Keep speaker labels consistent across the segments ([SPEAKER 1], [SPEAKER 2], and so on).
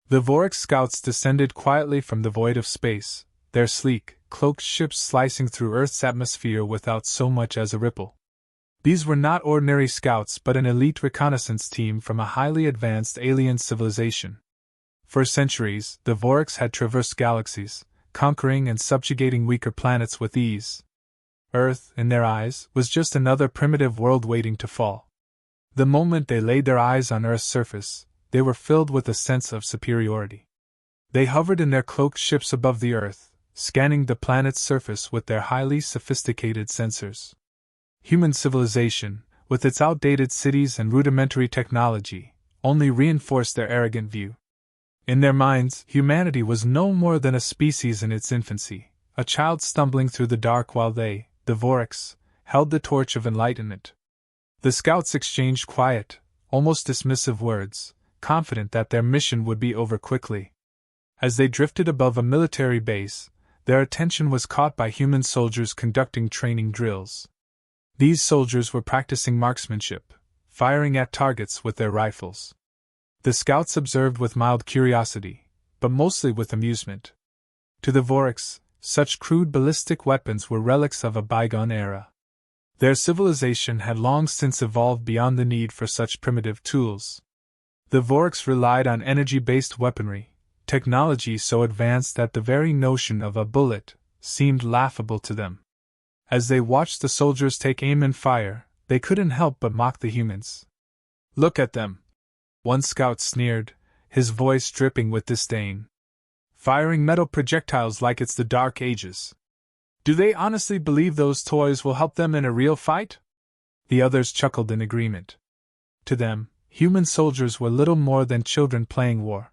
[SPEAKER 1] The Vorex scouts descended quietly from the void of space, their sleek, cloaked ships slicing through Earth's atmosphere without so much as a ripple. These were not ordinary scouts but an elite reconnaissance team from a highly advanced alien civilization. For centuries, the Vorex had traversed galaxies, conquering and subjugating weaker planets with ease. Earth, in their eyes, was just another primitive world waiting to fall. The moment they laid their eyes on Earth's surface, they were filled with a sense of superiority. They hovered in their cloaked ships above the Earth, scanning the planet's surface with their highly sophisticated sensors. Human civilization, with its outdated cities and rudimentary technology, only reinforced their arrogant view. In their minds, humanity was no more than a species in its infancy, a child stumbling through the dark while they, the Vorex, held the torch of enlightenment. The scouts exchanged quiet, almost dismissive words, confident that their mission would be over quickly. As they drifted above a military base, their attention was caught by human soldiers conducting training drills. These soldiers were practicing marksmanship, firing at targets with their rifles. The scouts observed with mild curiosity, but mostly with amusement. To the Vorex, such crude ballistic weapons were relics of a bygone era. Their civilization had long since evolved beyond the need for such primitive tools. The Vorex relied on energy-based weaponry, technology so advanced that the very notion of a bullet seemed laughable to them. As they watched the soldiers take aim and fire, they couldn't help but mock the humans. "Look at them," one scout sneered, his voice dripping with disdain. "Firing metal projectiles like it's the Dark Ages. Do they honestly believe those toys will help them in a real fight?" The others chuckled in agreement. To them, human soldiers were little more than children playing war.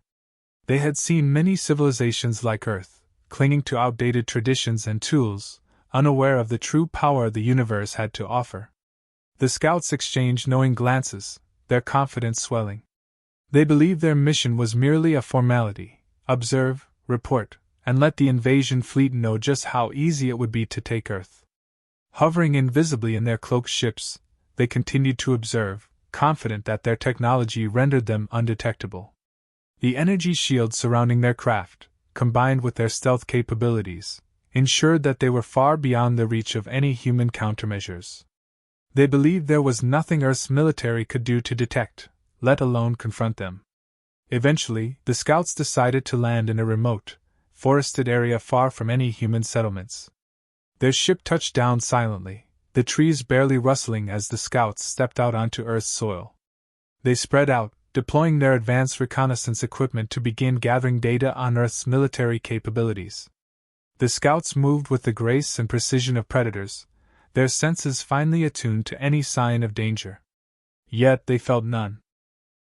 [SPEAKER 1] They had seen many civilizations like Earth, clinging to outdated traditions and tools, unaware of the true power the universe had to offer. The scouts exchanged knowing glances, their confidence swelling. They believed their mission was merely a formality: observe, report, and let the invasion fleet know just how easy it would be to take Earth. Hovering invisibly in their cloaked ships, they continued to observe, confident that their technology rendered them undetectable. The energy shields surrounding their craft, combined with their stealth capabilities, ensured that they were far beyond the reach of any human countermeasures. They believed there was nothing Earth's military could do to detect, let alone confront them. Eventually, the scouts decided to land in a remote, forested area far from any human settlements. Their ship touched down silently, the trees barely rustling as the scouts stepped out onto Earth's soil. They spread out, deploying their advanced reconnaissance equipment to begin gathering data on Earth's military capabilities. The scouts moved with the grace and precision of predators, their senses finely attuned to any sign of danger. Yet they felt none.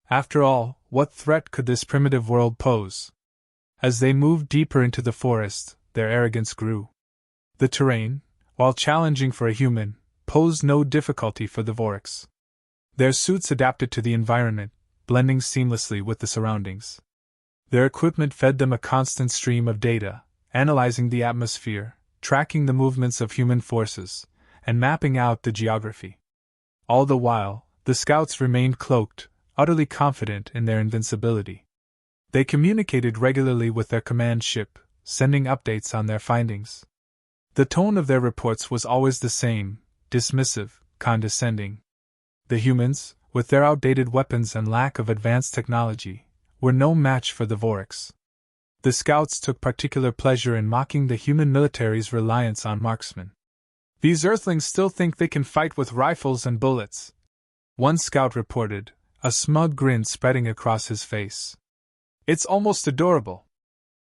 [SPEAKER 1] After all, what threat could this primitive world pose? As they moved deeper into the forest, their arrogance grew. The terrain, while challenging for a human, posed no difficulty for the Vorex. Their suits adapted to the environment, blending seamlessly with the surroundings. Their equipment fed them a constant stream of data, analyzing the atmosphere, tracking the movements of human forces, and mapping out the geography. All the while, the scouts remained cloaked, utterly confident in their invincibility. They communicated regularly with their command ship, sending updates on their findings. The tone of their reports was always the same, dismissive, condescending. The humans, with their outdated weapons and lack of advanced technology, were no match for the Vorex. The scouts took particular pleasure in mocking the human military's reliance on marksmen. "These Earthlings still think they can fight with rifles and bullets," one scout reported, a smug grin spreading across his face. "It's almost adorable."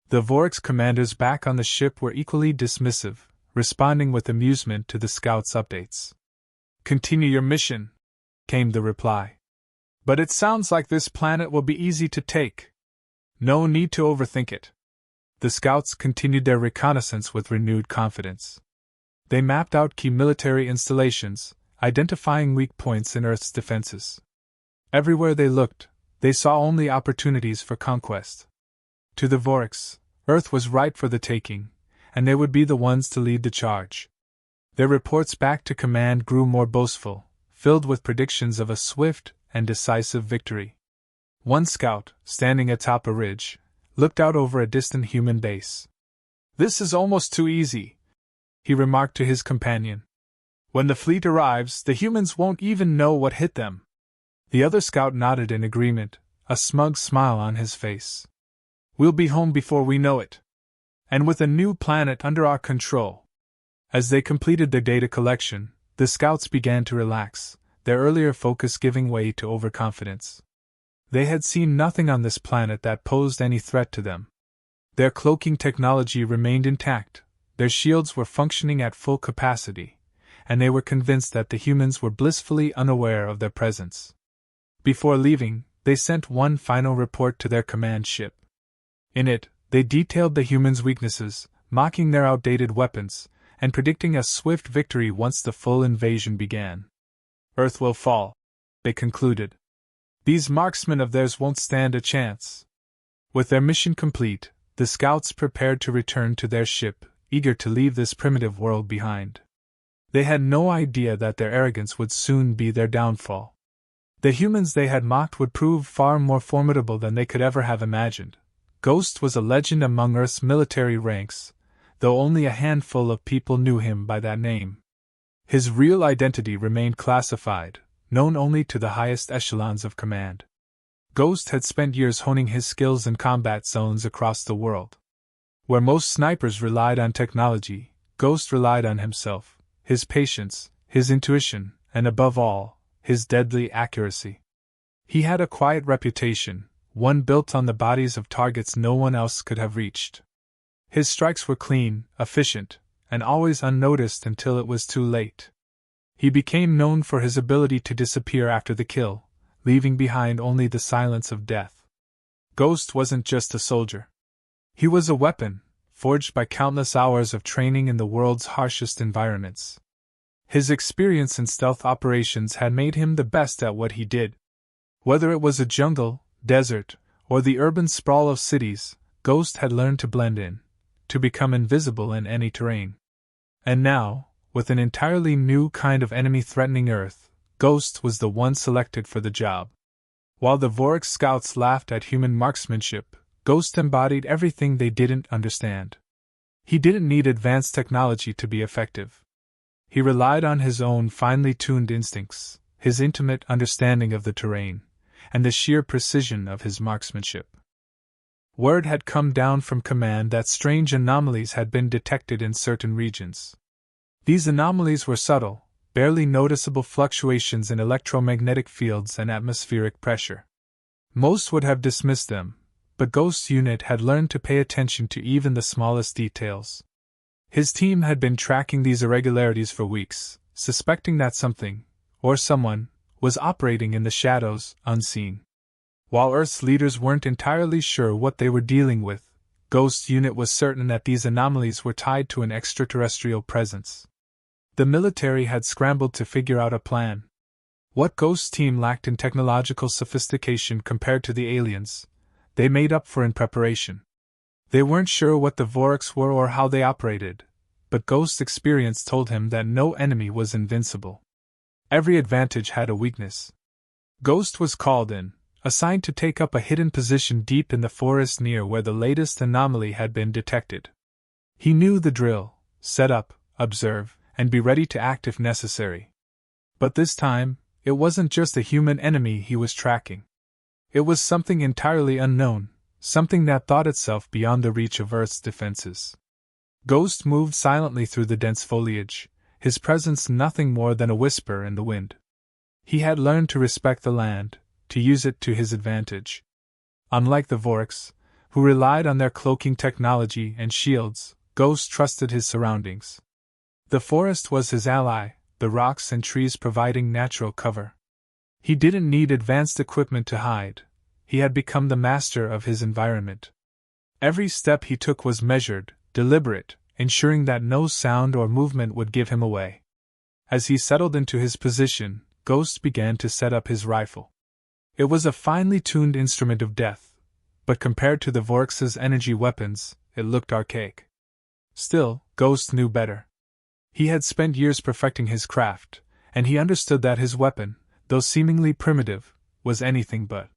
[SPEAKER 1] The Vorex commanders back on the ship were equally dismissive, responding with amusement to the scouts' updates. "Continue your mission," came the reply. "But it sounds like this planet will be easy to take. No need to overthink it." The scouts continued their reconnaissance with renewed confidence. They mapped out key military installations, identifying weak points in Earth's defenses. Everywhere they looked, they saw only opportunities for conquest. To the Vorex, Earth was ripe for the taking, and they would be the ones to lead the charge. Their reports back to command grew more boastful, filled with predictions of a swift and decisive victory. One scout, standing atop a ridge, looked out over a distant human base. "This is almost too easy," he remarked to his companion. "When the fleet arrives, the humans won't even know what hit them." The other scout nodded in agreement, a smug smile on his face. "We'll be home before we know it. And with a new planet under our control." As they completed their data collection, the scouts began to relax, their earlier focus giving way to overconfidence. They had seen nothing on this planet that posed any threat to them. Their cloaking technology remained intact, their shields were functioning at full capacity, and they were convinced that the humans were blissfully unaware of their presence. Before leaving, they sent one final report to their command ship. In it, they detailed the humans' weaknesses, mocking their outdated weapons, and predicting a swift victory once the full invasion began. "Earth will fall," they concluded. "These marksmen of theirs won't stand a chance." With their mission complete, the scouts prepared to return to their ship, eager to leave this primitive world behind. They had no idea that their arrogance would soon be their downfall. The humans they had mocked would prove far more formidable than they could ever have imagined. Ghost was a legend among Earth's military ranks, though only a handful of people knew him by that name. His real identity remained classified, known only to the highest echelons of command. Ghost had spent years honing his skills in combat zones across the world. Where most snipers relied on technology, Ghost relied on himself, his patience, his intuition, and above all, his deadly accuracy. He had a quiet reputation, one built on the bodies of targets no one else could have reached. His strikes were clean, efficient, and always unnoticed until it was too late. He became known for his ability to disappear after the kill, leaving behind only the silence of death. Ghost wasn't just a soldier. He was a weapon, forged by countless hours of training in the world's harshest environments. His experience in stealth operations had made him the best at what he did. Whether it was a jungle, desert, or the urban sprawl of cities, Ghost had learned to blend in, to become invisible in any terrain. And now, with an entirely new kind of enemy threatening Earth, Ghost was the one selected for the job. While the Vorex scouts laughed at human marksmanship, Ghost embodied everything they didn't understand. He didn't need advanced technology to be effective. He relied on his own finely tuned instincts, his intimate understanding of the terrain, and the sheer precision of his marksmanship. Word had come down from command that strange anomalies had been detected in certain regions. These anomalies were subtle, barely noticeable fluctuations in electromagnetic fields and atmospheric pressure. Most would have dismissed them, but Ghost's unit had learned to pay attention to even the smallest details. His team had been tracking these irregularities for weeks, suspecting that something, or someone, was operating in the shadows, unseen. While Earth's leaders weren't entirely sure what they were dealing with, Ghost's unit was certain that these anomalies were tied to an extraterrestrial presence. The military had scrambled to figure out a plan. What Ghost's team lacked in technological sophistication compared to the aliens, they made up for in preparation. They weren't sure what the Vorex were or how they operated, but Ghost's experience told him that no enemy was invincible. Every advantage had a weakness. Ghost was called in, assigned to take up a hidden position deep in the forest near where the latest anomaly had been detected. He knew the drill: set up, observe, and be ready to act if necessary. But this time, it wasn't just a human enemy he was tracking. It was something entirely unknown, something that thought itself beyond the reach of Earth's defenses. Ghost moved silently through the dense foliage, his presence nothing more than a whisper in the wind. He had learned to respect the land, to use it to his advantage. Unlike the Vorex, who relied on their cloaking technology and shields, Ghost trusted his surroundings. The forest was his ally, the rocks and trees providing natural cover. He didn't need advanced equipment to hide. He had become the master of his environment. Every step he took was measured, deliberate, ensuring that no sound or movement would give him away. As he settled into his position, Ghost began to set up his rifle. It was a finely tuned instrument of death, but compared to the Vorex's energy weapons, it looked archaic. Still, Ghost knew better. He had spent years perfecting his craft, and he understood that his weapon, though seemingly primitive, was anything but.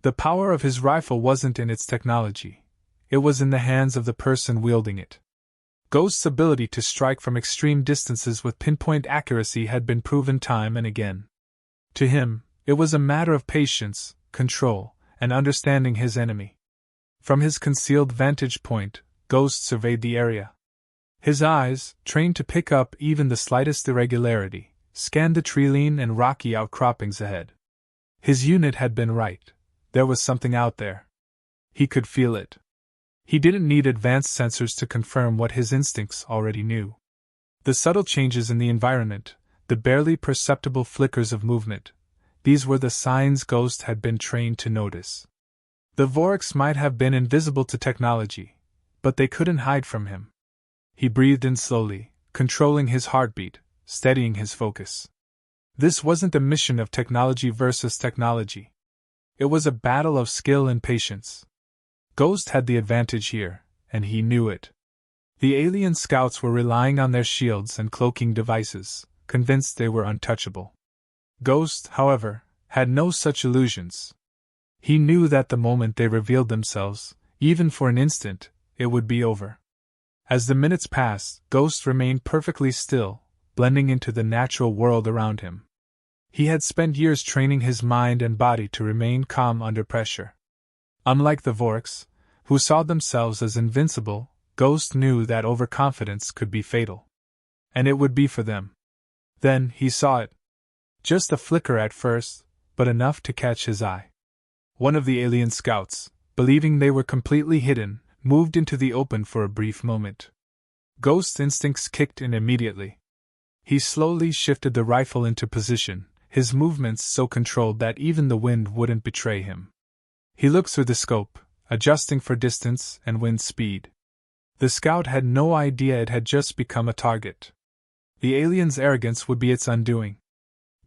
[SPEAKER 1] The power of his rifle wasn't in its technology, it was in the hands of the person wielding it. Ghost's ability to strike from extreme distances with pinpoint accuracy had been proven time and again. To him, it was a matter of patience, control, and understanding his enemy. From his concealed vantage point, Ghost surveyed the area. His eyes, trained to pick up even the slightest irregularity, scanned the tree-line and rocky outcroppings ahead. His unit had been right. There was something out there. He could feel it. He didn't need advanced sensors to confirm what his instincts already knew. The subtle changes in the environment, the barely perceptible flickers of movement, these were the signs Ghost had been trained to notice. The Vorex might have been invisible to technology, but they couldn't hide from him. He breathed in slowly, controlling his heartbeat, steadying his focus. This wasn't a mission of technology versus technology. It was a battle of skill and patience. Ghost had the advantage here, and he knew it. The alien scouts were relying on their shields and cloaking devices, convinced they were untouchable. Ghost, however, had no such illusions. He knew that the moment they revealed themselves, even for an instant, it would be over. As the minutes passed, Ghost remained perfectly still, blending into the natural world around him. He had spent years training his mind and body to remain calm under pressure. Unlike the Vorex, who saw themselves as invincible, Ghost knew that overconfidence could be fatal. And it would be for them. Then he saw it. Just a flicker at first, but enough to catch his eye. One of the alien scouts, believing they were completely hidden, moved into the open for a brief moment. Ghost's instincts kicked in immediately. He slowly shifted the rifle into position, his movements so controlled that even the wind wouldn't betray him. He looked through the scope, adjusting for distance and wind speed. The scout had no idea it had just become a target. The alien's arrogance would be its undoing.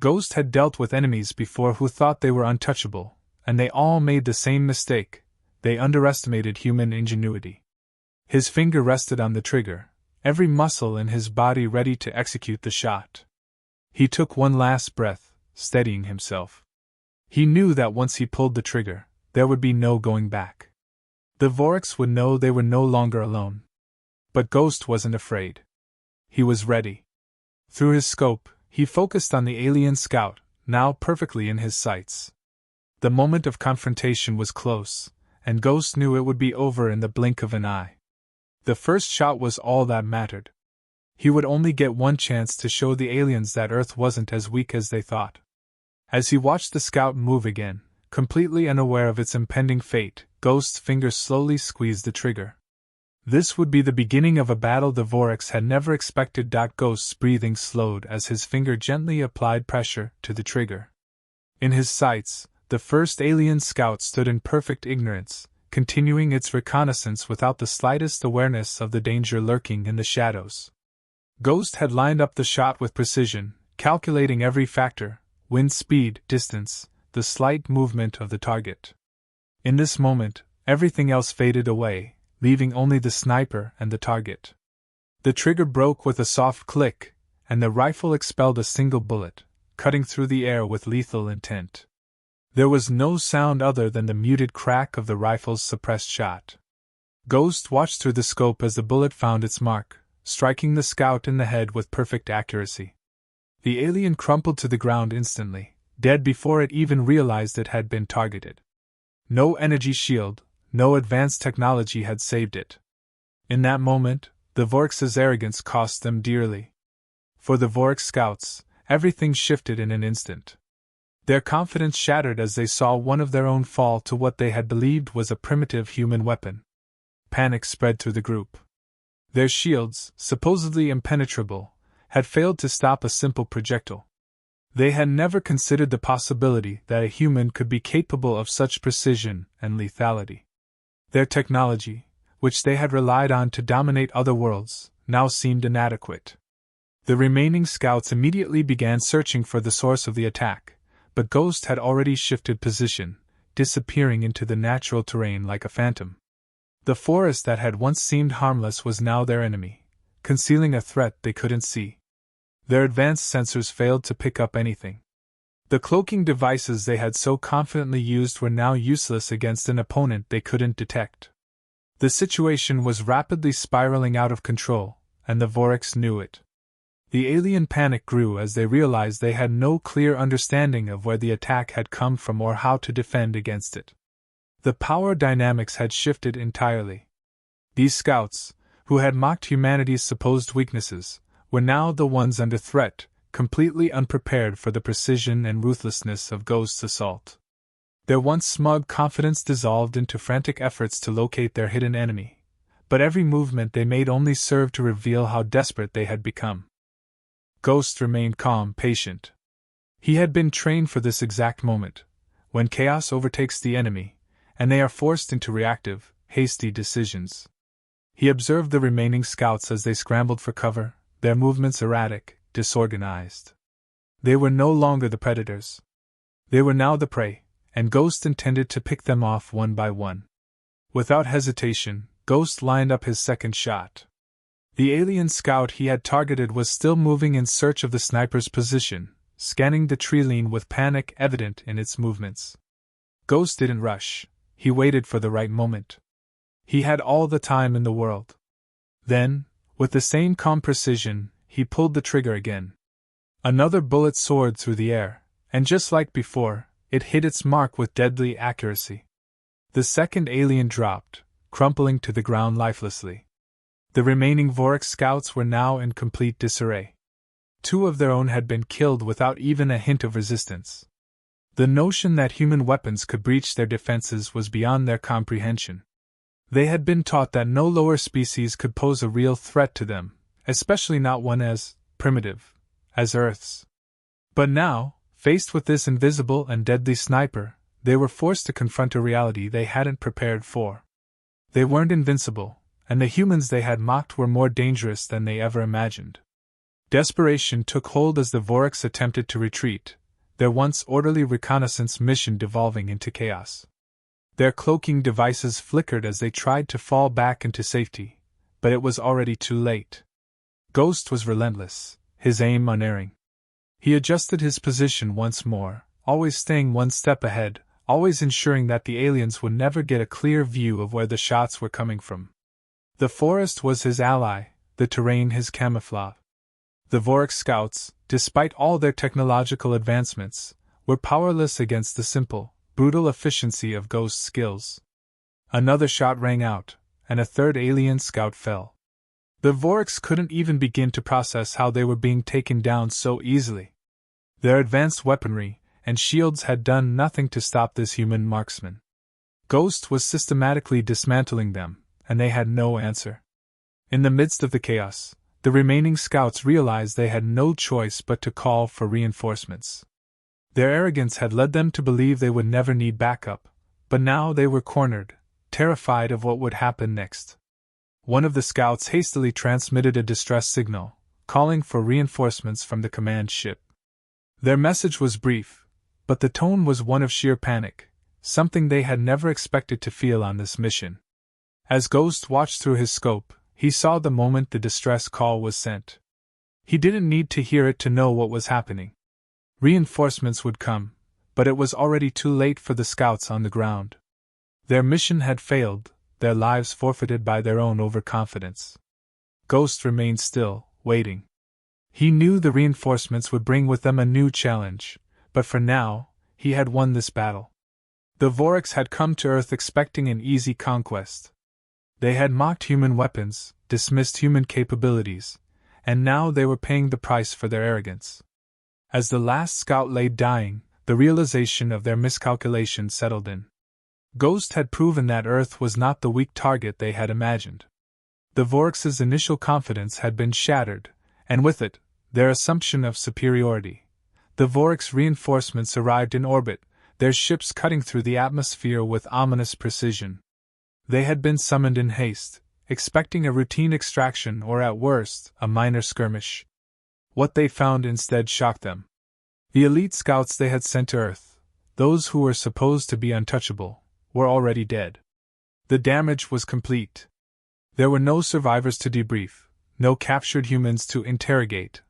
[SPEAKER 1] Ghost had dealt with enemies before who thought they were untouchable, and they all made the same mistake. They underestimated human ingenuity. His finger rested on the trigger, every muscle in his body ready to execute the shot. He took one last breath, steadying himself. He knew that once he pulled the trigger, there would be no going back. The Vorex would know they were no longer alone. But Ghost wasn't afraid. He was ready. Through his scope, he focused on the alien scout, now perfectly in his sights. The moment of confrontation was close, and Ghost knew it would be over in the blink of an eye. The first shot was all that mattered. He would only get one chance to show the aliens that Earth wasn't as weak as they thought. As he watched the scout move again, completely unaware of its impending fate, Ghost's fingers slowly squeezed the trigger. This would be the beginning of a battle the Vorex had never expected. Ghost's breathing slowed as his finger gently applied pressure to the trigger. In his sights, the first alien scout stood in perfect ignorance, continuing its reconnaissance without the slightest awareness of the danger lurking in the shadows. Ghost had lined up the shot with precision, calculating every factor: wind speed, distance, the slight movement of the target. In this moment, everything else faded away, leaving only the sniper and the target. The trigger broke with a soft click, and the rifle expelled a single bullet, cutting through the air with lethal intent. There was no sound other than the muted crack of the rifle's suppressed shot. Ghost watched through the scope as the bullet found its mark, striking the scout in the head with perfect accuracy. The alien crumpled to the ground instantly, dead before it even realized it had been targeted. No energy shield, no advanced technology had saved it. In that moment, the Vorex's arrogance cost them dearly. For the Vorex scouts, everything shifted in an instant. Their confidence shattered as they saw one of their own fall to what they had believed was a primitive human weapon. Panic spread through the group. Their shields, supposedly impenetrable, had failed to stop a simple projectile. They had never considered the possibility that a human could be capable of such precision and lethality. Their technology, which they had relied on to dominate other worlds, now seemed inadequate. The remaining scouts immediately began searching for the source of the attack, but Ghost had already shifted position, disappearing into the natural terrain like a phantom. The forest that had once seemed harmless was now their enemy, concealing a threat they couldn't see. Their advanced sensors failed to pick up anything. The cloaking devices they had so confidently used were now useless against an opponent they couldn't detect. The situation was rapidly spiraling out of control, and the Vorex knew it. The alien panic grew as they realized they had no clear understanding of where the attack had come from or how to defend against it. The power dynamics had shifted entirely. These scouts, who had mocked humanity's supposed weaknesses, were now the ones under threat, completely unprepared for the precision and ruthlessness of Ghost's assault. Their once smug confidence dissolved into frantic efforts to locate their hidden enemy, but every movement they made only served to reveal how desperate they had become. Ghost remained calm, patient. He had been trained for this exact moment, when chaos overtakes the enemy, and they are forced into reactive, hasty decisions. He observed the remaining scouts as they scrambled for cover, their movements erratic, disorganized. They were no longer the predators. They were now the prey, and Ghost intended to pick them off one by one. Without hesitation, Ghost lined up his second shot. The alien scout he had targeted was still moving in search of the sniper's position, scanning the tree line with panic evident in its movements. Ghost didn't rush, he waited for the right moment. He had all the time in the world. Then, with the same calm precision, he pulled the trigger again. Another bullet soared through the air, and just like before, it hit its mark with deadly accuracy. The second alien dropped, crumpling to the ground lifelessly. The remaining Vorex scouts were now in complete disarray. 2 of their own had been killed without even a hint of resistance. The notion that human weapons could breach their defenses was beyond their comprehension. They had been taught that no lower species could pose a real threat to them, especially not one as primitive as Earth's. But now, faced with this invisible and deadly sniper, they were forced to confront a reality they hadn't prepared for. They weren't invincible, and the humans they had mocked were more dangerous than they ever imagined. Desperation took hold as the Vorex attempted to retreat, their once orderly reconnaissance mission devolving into chaos. Their cloaking devices flickered as they tried to fall back into safety, but it was already too late. Ghost was relentless, his aim unerring. He adjusted his position once more, always staying one step ahead, always ensuring that the aliens would never get a clear view of where the shots were coming from. The forest was his ally, the terrain his camouflage. The Vorex scouts, despite all their technological advancements, were powerless against the simple, brutal efficiency of Ghost's skills. Another shot rang out, and a third alien scout fell. The Vorex couldn't even begin to process how they were being taken down so easily. Their advanced weaponry and shields had done nothing to stop this human marksman. Ghost was systematically dismantling them, and they had no answer. In the midst of the chaos, the remaining scouts realized they had no choice but to call for reinforcements. Their arrogance had led them to believe they would never need backup, but now they were cornered, terrified of what would happen next. One of the scouts hastily transmitted a distress signal, calling for reinforcements from the command ship. Their message was brief, but the tone was one of sheer panic, something they had never expected to feel on this mission. As Ghost watched through his scope, he saw the moment the distress call was sent. He didn't need to hear it to know what was happening. Reinforcements would come, but it was already too late for the scouts on the ground. Their mission had failed, their lives forfeited by their own overconfidence. Ghost remained still, waiting. He knew the reinforcements would bring with them a new challenge, but for now, he had won this battle. The Vorex had come to Earth expecting an easy conquest. They had mocked human weapons, dismissed human capabilities, and now they were paying the price for their arrogance. As the last scout lay dying, the realization of their miscalculation settled in. Ghost had proven that Earth was not the weak target they had imagined. The Vorex's initial confidence had been shattered, and with it, their assumption of superiority. The Vorex reinforcements arrived in orbit, their ships cutting through the atmosphere with ominous precision. They had been summoned in haste, expecting a routine extraction or at worst, a minor skirmish. What they found instead shocked them. The elite scouts they had sent to Earth, those who were supposed to be untouchable, were already dead. The damage was complete. There were no survivors to debrief, no captured humans to interrogate,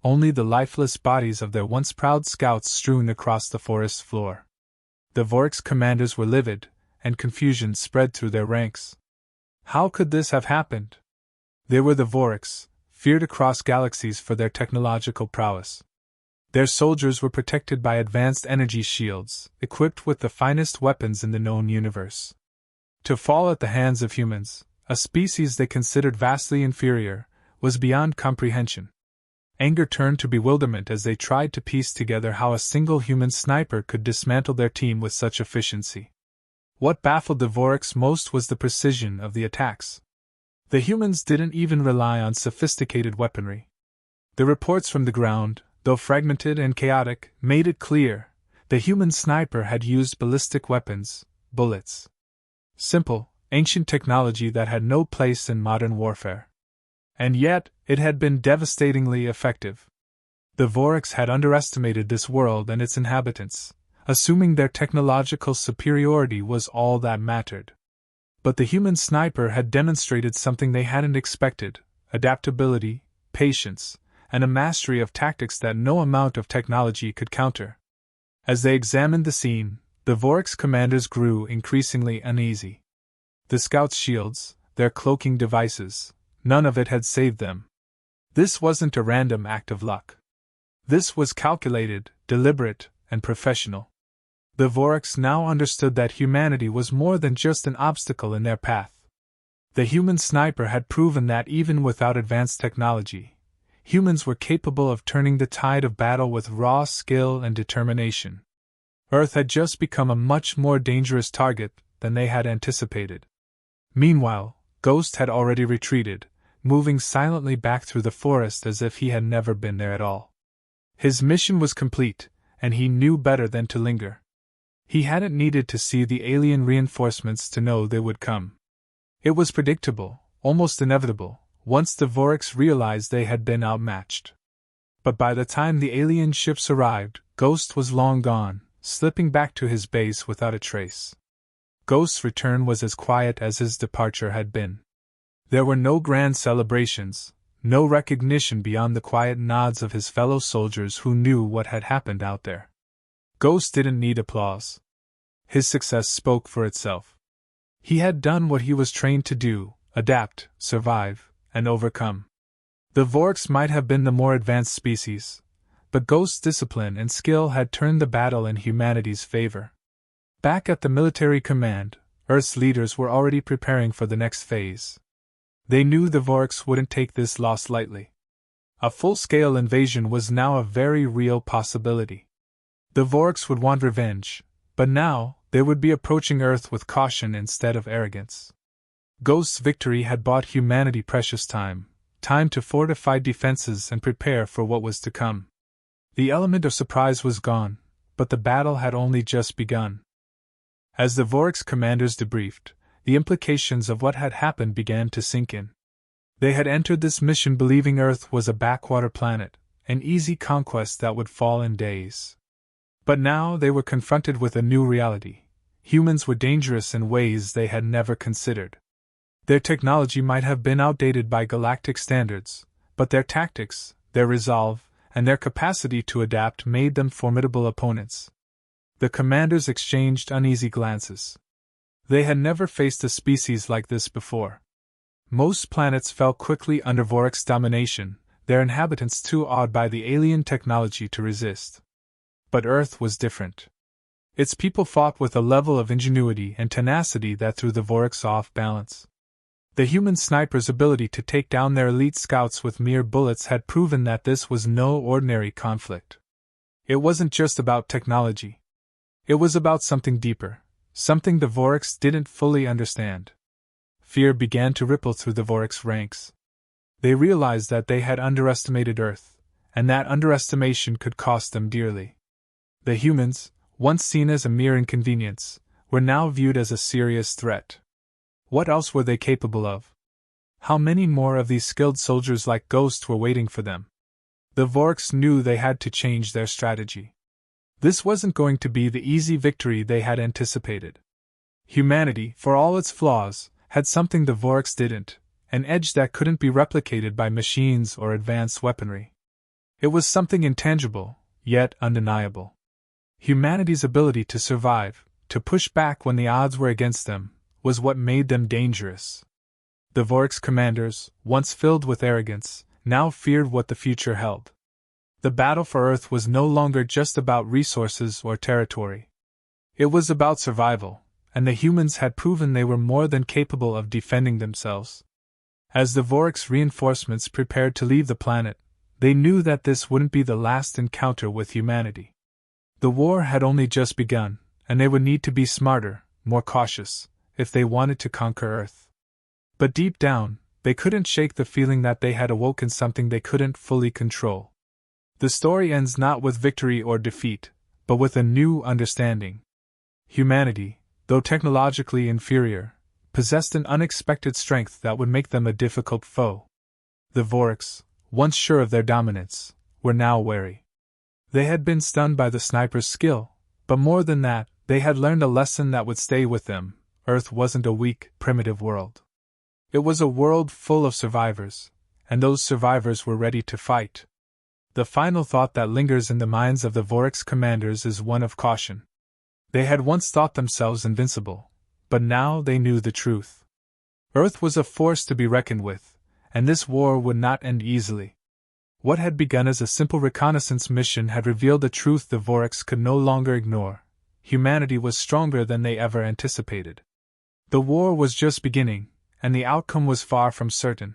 [SPEAKER 1] only the lifeless bodies of their once proud scouts strewn across the forest floor. The Vorex commanders were livid, and confusion spread through their ranks. How could this have happened? They were the Vorex, feared across galaxies for their technological prowess. Their soldiers were protected by advanced energy shields, equipped with the finest weapons in the known universe. To fall at the hands of humans, a species they considered vastly inferior, was beyond comprehension. Anger turned to bewilderment as they tried to piece together how a single human sniper could dismantle their team with such efficiency. What baffled the Vorex most was the precision of the attacks. The humans didn't even rely on sophisticated weaponry. The reports from the ground, though fragmented and chaotic, made it clear the human sniper had used ballistic weapons, bullets. Simple, ancient technology that had no place in modern warfare. And yet, it had been devastatingly effective. The Vorex had underestimated this world and its inhabitants, assuming their technological superiority was all that mattered. But the human sniper had demonstrated something they hadn't expected: adaptability, patience, and a mastery of tactics that no amount of technology could counter. As they examined the scene, the Vorex commanders grew increasingly uneasy. The scouts' shields, their cloaking devices, none of it had saved them. This wasn't a random act of luck. This was calculated, deliberate, and professional. The Vorex now understood that humanity was more than just an obstacle in their path. The human sniper had proven that even without advanced technology, humans were capable of turning the tide of battle with raw skill and determination. Earth had just become a much more dangerous target than they had anticipated. Meanwhile, Ghost had already retreated, moving silently back through the forest as if he had never been there at all. His mission was complete, and he knew better than to linger. He hadn't needed to see the alien reinforcements to know they would come. It was predictable, almost inevitable, once the Vorex realized they had been outmatched. But by the time the alien ships arrived, Ghost was long gone, slipping back to his base without a trace. Ghost's return was as quiet as his departure had been. There were no grand celebrations, no recognition beyond the quiet nods of his fellow soldiers who knew what had happened out there. Ghost didn't need applause. His success spoke for itself. He had done what he was trained to do: adapt, survive, and overcome. The Vorex might have been the more advanced species, but Ghost's discipline and skill had turned the battle in humanity's favor. Back at the military command, Earth's leaders were already preparing for the next phase. They knew the Vorex wouldn't take this loss lightly. A full-scale invasion was now a very real possibility. The Vorex would want revenge, but now they would be approaching Earth with caution instead of arrogance. Ghost's victory had bought humanity precious time to fortify defenses and prepare for what was to come. The element of surprise was gone, but the battle had only just begun. As the Vorex commanders debriefed, the implications of what had happened began to sink in. They had entered this mission believing Earth was a backwater planet, an easy conquest that would fall in days. But now they were confronted with a new reality. Humans were dangerous in ways they had never considered. Their technology might have been outdated by galactic standards, but their tactics, their resolve, and their capacity to adapt made them formidable opponents. The commanders exchanged uneasy glances. They had never faced a species like this before. Most planets fell quickly under Vorex domination, their inhabitants too awed by the alien technology to resist. But Earth was different. Its people fought with a level of ingenuity and tenacity that threw the Vorex off balance. The human sniper's ability to take down their elite scouts with mere bullets had proven that this was no ordinary conflict. It wasn't just about technology. It was about something deeper, something the Vorex didn't fully understand. Fear began to ripple through the Vorex ranks. They realized that they had underestimated Earth, and that underestimation could cost them dearly. The humans, once seen as a mere inconvenience, were now viewed as a serious threat. What else were they capable of? How many more of these skilled soldiers like Ghost were waiting for them? The Vorex knew they had to change their strategy. This wasn't going to be the easy victory they had anticipated. Humanity, for all its flaws, had something the Vorex didn't, an edge that couldn't be replicated by machines or advanced weaponry. It was something intangible, yet undeniable. Humanity's ability to survive, to push back when the odds were against them, was what made them dangerous. The Vorex commanders, once filled with arrogance, now feared what the future held. The battle for Earth was no longer just about resources or territory. It was about survival, and the humans had proven they were more than capable of defending themselves. As the Vorex reinforcements prepared to leave the planet, they knew that this wouldn't be the last encounter with humanity. The war had only just begun, and they would need to be smarter, more cautious, if they wanted to conquer Earth. But deep down, they couldn't shake the feeling that they had awoken something they couldn't fully control. The story ends not with victory or defeat, but with a new understanding. Humanity, though technologically inferior, possessed an unexpected strength that would make them a difficult foe. The Vorex, once sure of their dominance, were now wary. They had been stunned by the sniper's skill, but more than that, they had learned a lesson that would stay with them. Earth wasn't a weak, primitive world. It was a world full of survivors, and those survivors were ready to fight. The final thought that lingers in the minds of the Vorex commanders is one of caution. They had once thought themselves invincible, but now they knew the truth. Earth was a force to be reckoned with, and this war would not end easily. What had begun as a simple reconnaissance mission had revealed a truth the Vorex could no longer ignore. Humanity was stronger than they ever anticipated. The war was just beginning, and the outcome was far from certain.